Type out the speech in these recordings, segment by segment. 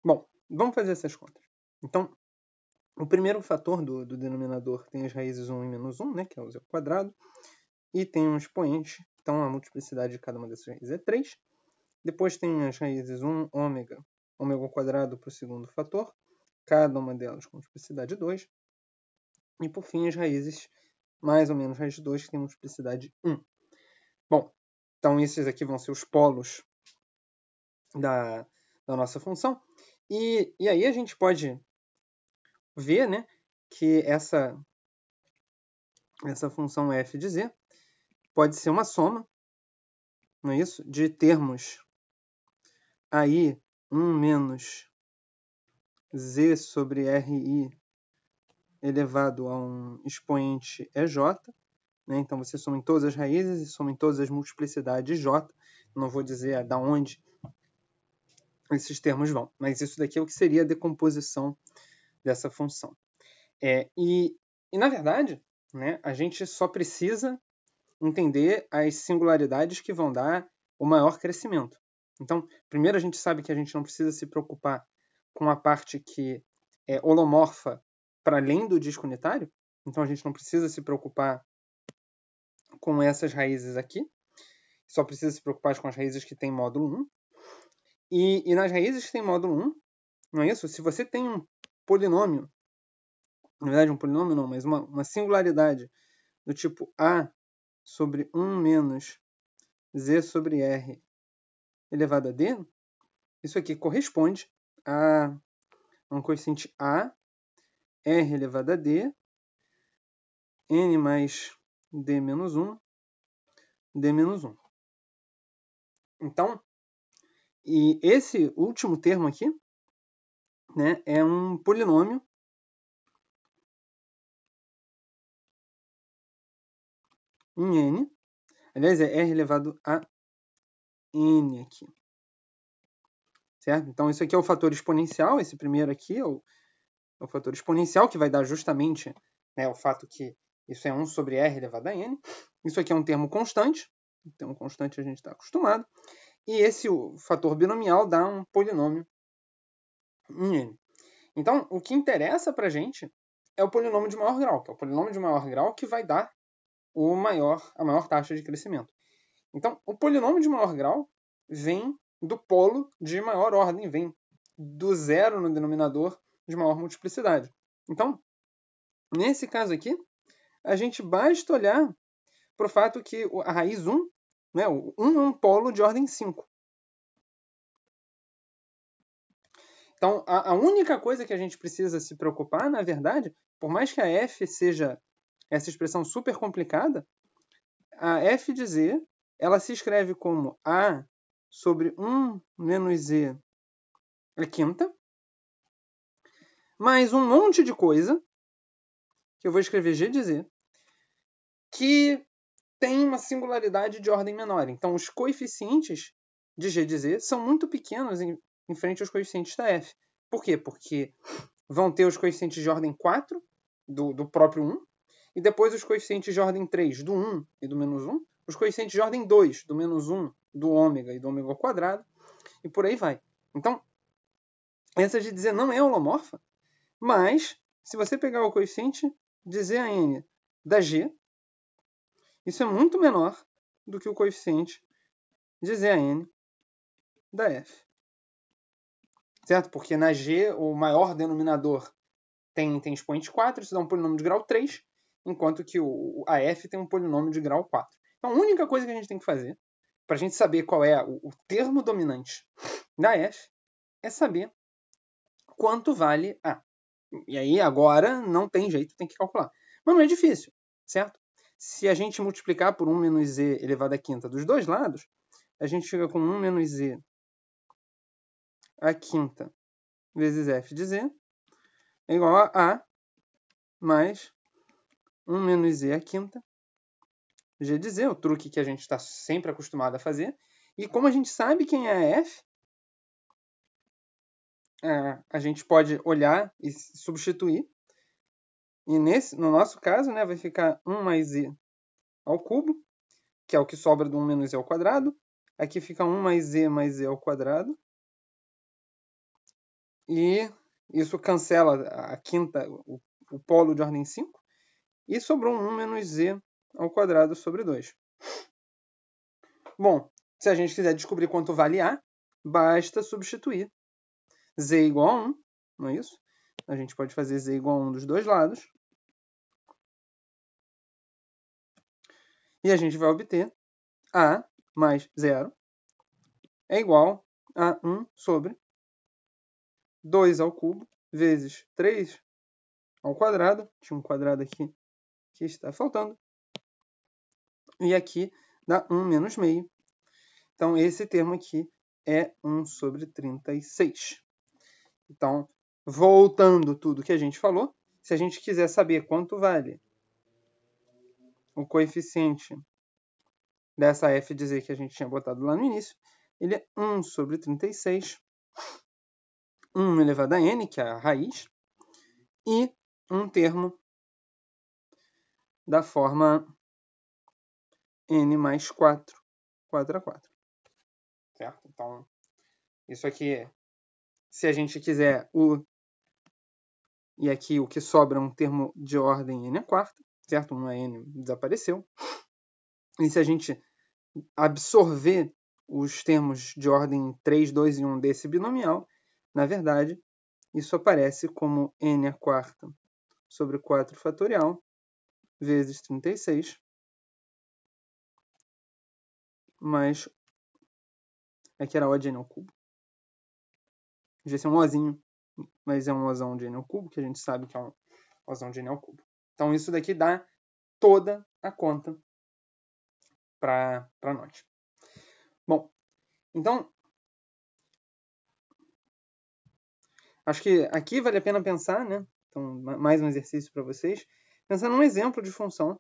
Bom, vamos fazer essas contas. Então, o primeiro fator do denominador tem as raízes 1 e menos 1, né, que é o z ao quadrado, e tem um expoente, então a multiplicidade de cada uma dessas raízes é 3. Depois tem as raízes 1 ômega ao quadrado para o segundo fator, cada uma delas com multiplicidade 2. E por fim as raízes mais ou menos raiz de 2, que tem multiplicidade 1. Bom, então esses aqui vão ser os polos da nossa função. E aí a gente pode ver, né, que essa função f de z pode ser uma soma, não é isso? De termos aí 1 menos z sobre ri elevado a um expoente EJ. Né? Então você soma em todas as raízes e soma em todas as multiplicidades J. Não vou dizer da onde esses termos vão, mas isso daqui é o que seria a decomposição dessa função. E na verdade, né, a gente só precisa entender as singularidades que vão dar o maior crescimento. Então, primeiro a gente sabe que a gente não precisa se preocupar com a parte que é holomorfa para além do disco unitário. Então, a gente não precisa se preocupar com essas raízes aqui. Só precisa se preocupar com as raízes que têm módulo 1. E nas raízes que têm módulo 1, não é isso? Se você tem um polinômio, na verdade um polinômio não, mas uma singularidade do tipo a sobre 1 menos z sobre r elevado a d, isso aqui corresponde a um coeficiente a, r elevado a d, n mais d menos 1, d menos 1. Então, e esse último termo aqui, né, é um polinômio em n. Aliás, é r elevado a n aqui. Certo? Então, isso aqui é o fator exponencial. Esse primeiro aqui é o fator exponencial, que vai dar justamente, né, o fato que isso é 1 sobre r elevado a n. Isso aqui é um termo constante. Um termo constante a gente está acostumado. E esse o fator binomial dá um polinômio em n. Então, o que interessa para a gente é o polinômio de maior grau, que é o polinômio de maior grau que vai dar a maior taxa de crescimento. Então, o polinômio de maior grau vem do polo de maior ordem, vem do zero no denominador de maior multiplicidade. Então, nesse caso aqui, a gente basta olhar para o fato que a raiz 1, né, o 1 é um polo de ordem 5. Então, a única coisa que a gente precisa se preocupar, na verdade, por mais que a f seja essa expressão super complicada, a f de z ela se escreve como a sobre 1 menos z a quinta, mais um monte de coisa, que eu vou escrever g de z, que tem uma singularidade de ordem menor. Então, os coeficientes de g de z são muito pequenos em frente aos coeficientes da f. Por quê? Porque vão ter os coeficientes de ordem 4 do próprio 1, e depois os coeficientes de ordem 3 do 1 e do menos 1, os coeficientes de ordem 2 do menos 1, do ômega e do ômega ao quadrado, e por aí vai. Então, essa de dizer não é holomorfa, mas se você pegar o coeficiente de ZAN da G, isso é muito menor do que o coeficiente de ZAN da F. Certo? Porque na G, o maior denominador tem expoente 4, isso dá um polinômio de grau 3, enquanto que a F tem um polinômio de grau 4. Então, a única coisa que a gente tem que fazer, para a gente saber qual é o termo dominante da F, é saber quanto vale A. E aí, agora, não tem jeito, tem que calcular. Mas não é difícil, certo? Se a gente multiplicar por 1 menos z elevado à quinta dos dois lados, a gente fica com 1 menos z à quinta vezes f de z é igual a mais 1 menos z à quinta g de z, o truque que a gente está sempre acostumado a fazer. E como a gente sabe quem é a f, a gente pode olhar e substituir. E no nosso caso, né, vai ficar 1 mais z ao cubo, que é o que sobra do 1 menos z ao quadrado. Aqui fica 1 mais z ao quadrado. E isso cancela a quinta, o polo de ordem 5. E sobrou 1 menos z ao quadrado sobre 2. Bom, se a gente quiser descobrir quanto vale A, basta substituir z igual a 1, não é isso? A gente pode fazer z igual a 1 dos dois lados. E a gente vai obter A mais 0 é igual a 1 sobre 2 ao cubo vezes 3 ao quadrado. Tinha um quadrado aqui que está faltando. E aqui dá 1 menos meio. Então, esse termo aqui é 1 sobre 36. Então, voltando tudo que a gente falou, se a gente quiser saber quanto vale o coeficiente dessa f de z que a gente tinha botado lá no início, ele é 1 sobre 36, 1 elevado a n, que é a raiz, e um termo da forma n mais 4, 4 a 4. Certo? Então, isso aqui, se a gente quiser e aqui o que sobra é um termo de ordem n a quarta, certo? 1 a n desapareceu. E se a gente absorver os termos de ordem 3, 2 e 1 desse binomial, na verdade, isso aparece como n a quarta sobre 4 fatorial vezes 36 mais... Aqui era O de n ao cubo. Devia ser um Ozinho, mas é um Ozão de n ao cubo, que a gente sabe que é um Ozão de n ao cubo. Então isso daqui dá toda a conta para nós. Bom, então, acho que aqui vale a pena pensar, né? Então, mais um exercício para vocês. Pensar num exemplo de função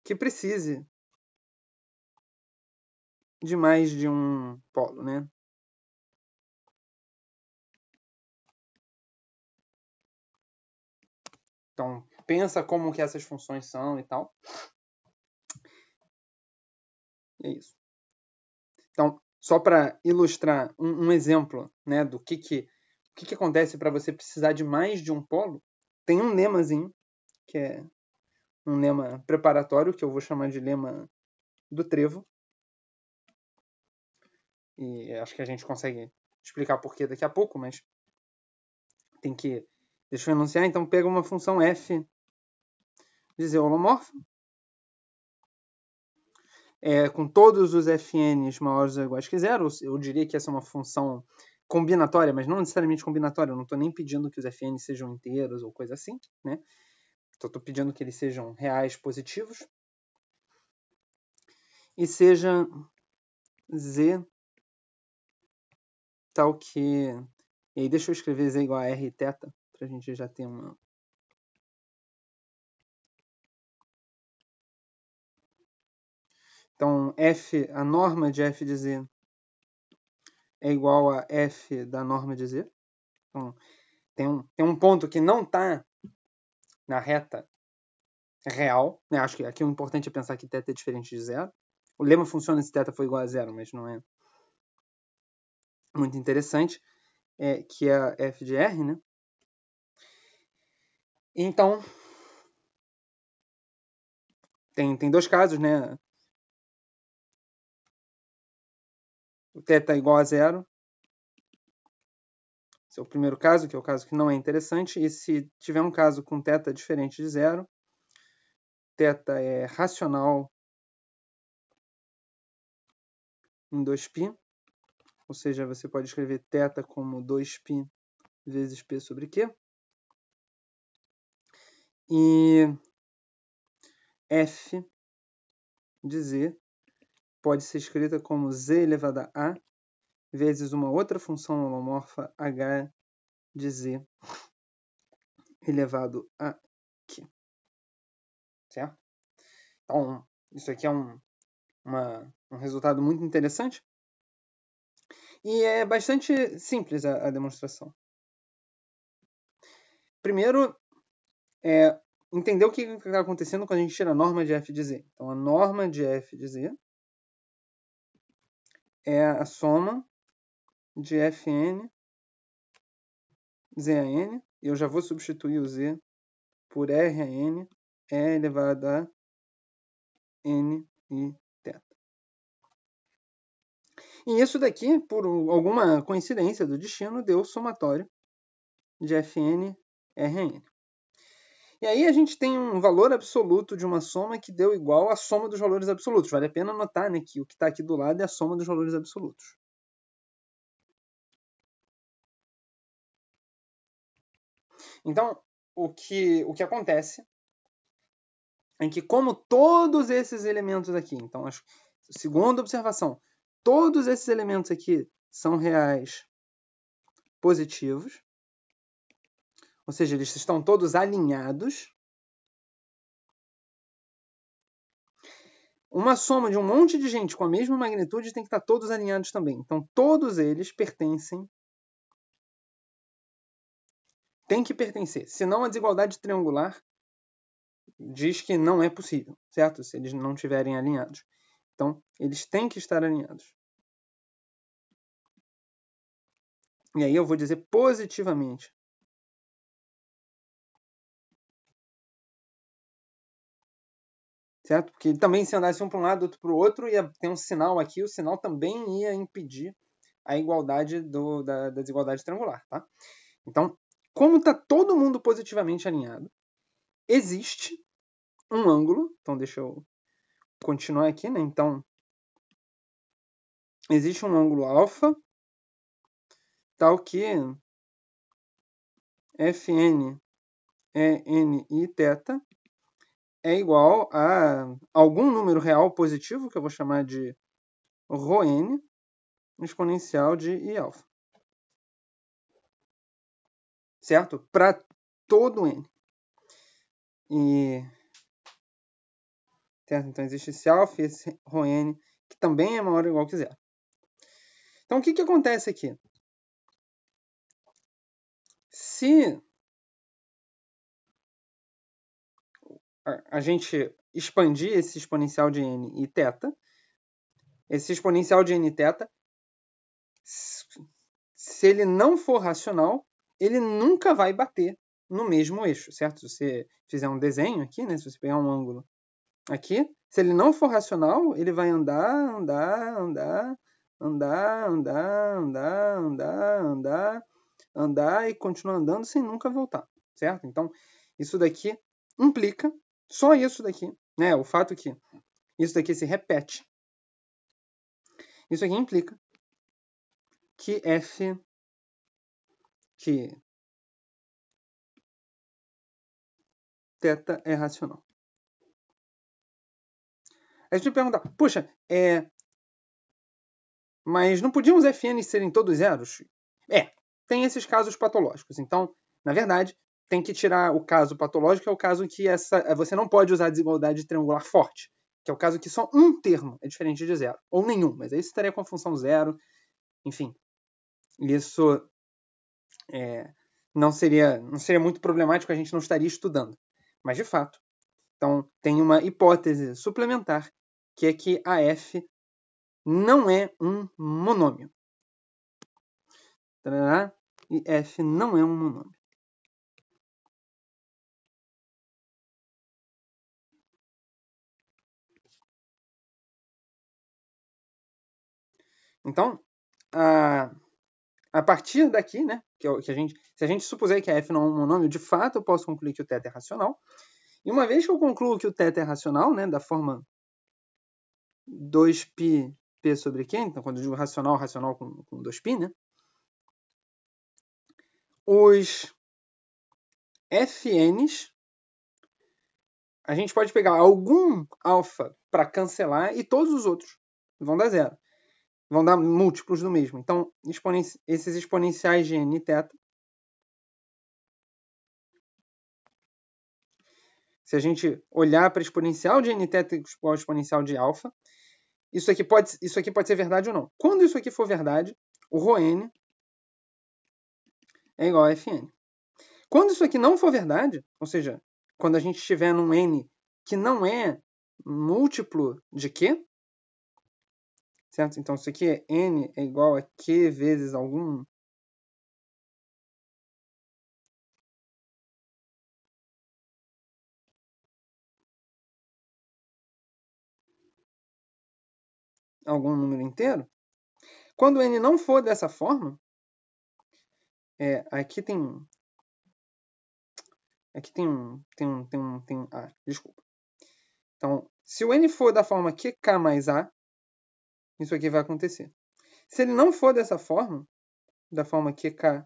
que precise de mais de um polo, né? Então, pensa como que essas funções são e tal. É isso. Então, só para ilustrar um exemplo, né, do que acontece para você precisar de mais de um polo, tem um lemazinho, que é um lema preparatório, que eu vou chamar de lema do trevo. E acho que a gente consegue explicar por que daqui a pouco, mas tem que... Deixa eu enunciar. Então, pega uma função f de z holomorfa, com todos os fn's maiores ou iguais que zero. Eu diria que essa é uma função combinatória, mas não necessariamente combinatória. Eu não estou nem pedindo que os fn's sejam inteiros ou coisa assim, né? Estou pedindo que eles sejam reais positivos. E seja z tal que... E aí deixa eu escrever z igual a r θ, para a gente já ter uma... Então, a norma de f de z é igual a f da norma de z. Então, tem um ponto que não está na reta real, né? Acho que aqui o importante é pensar que θ é diferente de zero. O lema funciona se θ for igual a zero, mas não é muito interessante, que é a f de r, né? Então, tem dois casos, né? O θ é igual a zero. Esse é o primeiro caso, que é o caso que não é interessante. E se tiver um caso com θ diferente de zero, θ é racional em 2π, ou seja, você pode escrever θ como 2π vezes p sobre q. E f de z pode ser escrita como z elevado a a vezes uma outra função holomorfa h de z elevado a q. Certo? Então, isso aqui é um resultado muito interessante. E é bastante simples a demonstração. Primeiro, entender o que está acontecendo quando a gente tira a norma de f de z. Então, a norma de f de z é a soma de Fn, Zan, e eu já vou substituir o Z por Rn, E elevado a N e θ. E isso daqui, por alguma coincidência do destino, deu o somatório de Fn, Rn. E aí a gente tem um valor absoluto de uma soma que deu igual à soma dos valores absolutos. Vale a pena notar, né, que o que está aqui do lado é a soma dos valores absolutos. Então, o que acontece é que, como todos esses elementos aqui, então, segunda observação, todos esses elementos aqui são reais positivos, ou seja, eles estão todos alinhados. Uma soma de um monte de gente com a mesma magnitude tem que estar todos alinhados também. Então, todos eles pertencem. Tem que pertencer. Senão, a desigualdade triangular diz que não é possível, certo? Se eles não estiverem alinhados. Então, eles têm que estar alinhados. E aí eu vou dizer positivamente. Certo? Porque também, se andasse um para um lado, outro para o outro, ia ter um sinal aqui, o sinal também ia impedir a igualdade da desigualdade triangular. Tá? Então, como está todo mundo positivamente alinhado, existe um ângulo. Então, deixa eu continuar aqui. Né? Então, existe um ângulo alfa, tal que Fn, En e θ é igual a algum número real positivo, que eu vou chamar de ρn, exponencial de Iα. Certo? Para todo n. Certo? Então, existe esse alfa e esse ρn, que também é maior ou igual que zero. Então, o que acontece aqui? Se a gente expandir esse exponencial de n e θ, esse exponencial de n e θ, se ele não for racional, ele nunca vai bater no mesmo eixo, certo? Se você fizer um desenho aqui, né? Se você pegar um ângulo aqui, se ele não for racional, ele vai andar e continuar andando sem nunca voltar, certo? Então, isso daqui implica, só isso daqui, né? O fato que isso daqui se repete, isso aqui implica que θ é racional. A gente pergunta, puxa, mas não podiam os Fn serem todos zeros? Tem esses casos patológicos. Então, na verdade, tem que tirar o caso patológico, que é o caso que você não pode usar desigualdade triangular forte, que é o caso que só um termo é diferente de zero, ou nenhum, mas aí você estaria com a função zero, enfim. Isso não seria muito problemático, a gente não estaria estudando. Mas, de fato, então, tem uma hipótese suplementar, que é que a f não é um monômio. E f não é um monômio. Então, a partir daqui, né, se a gente supuser que a f não é um monômio, de fato eu posso concluir que o θ é racional. E uma vez que eu concluo que o θ é racional, né, da forma 2π p sobre q, então quando eu digo racional com 2π, né, os fn's, a gente pode pegar algum alfa para cancelar e todos os outros vão dar zero. Vão dar múltiplos do mesmo. Então, esses exponenciais de n e θ, se a gente olhar para exponencial de n e θ igual ao exponencial de alfa, isso aqui pode ser verdade ou não. Quando isso aqui for verdade, o ρn é igual a Fn. Quando isso aqui não for verdade, ou seja, quando a gente estiver num n que não é múltiplo de Q, certo? Então, isso aqui é n é igual a q vezes algum número inteiro. Quando n não for dessa forma, aqui tem desculpa. Então, se o n for da forma qk mais a, isso aqui vai acontecer. Se ele não for dessa forma, da forma qk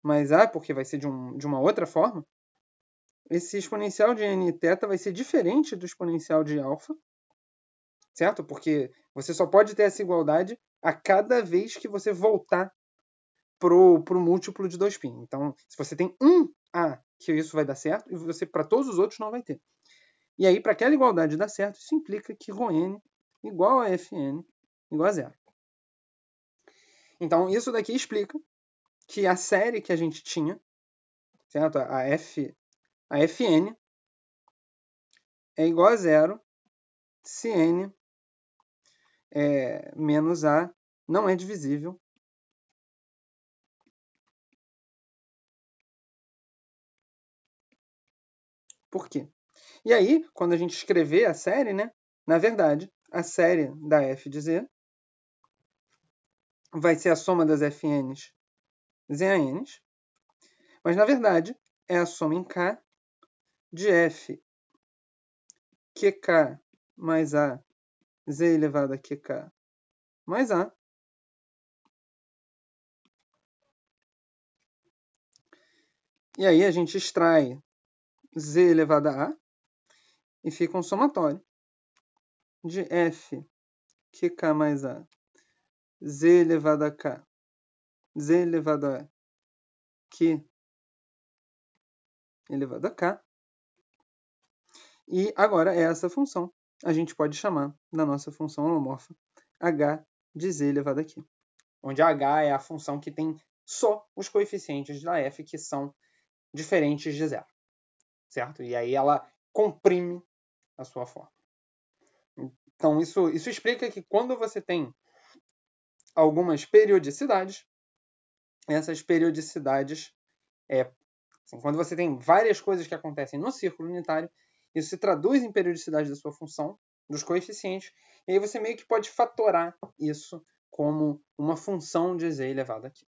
mais a, porque vai ser de uma outra forma, esse exponencial de n θ vai ser diferente do exponencial de alfa, certo? Porque você só pode ter essa igualdade a cada vez que você voltar pro múltiplo de 2π. Então, se você tem um a, que isso vai dar certo, e você para todos os outros não vai ter. E aí, para aquela igualdade dar certo, isso implica que ρn igual a fn igual a zero. Então, isso daqui explica que a série que a gente tinha, certo? A fn é igual a zero se n menos a não é divisível por quê? E aí, quando a gente escrever a série, né, na verdade, a série da f de z vai ser a soma das fn's zan's, mas na verdade é a soma em k de f qk mais a z elevado a qk mais a e aí a gente extrai z elevado a e fica um somatório de f qk mais a z elevado a k z elevado a q elevado a k. E agora essa função a gente pode chamar da nossa função holomorfa h de z elevado a q, onde h é a função que tem só os coeficientes da f que são diferentes de zero, certo? E aí ela comprime a sua forma. Então isso explica que quando você tem algumas periodicidades, essas periodicidades assim, quando você tem várias coisas que acontecem no círculo unitário, isso se traduz em periodicidade da sua função, dos coeficientes, e aí você meio que pode fatorar isso como uma função de z elevado a q.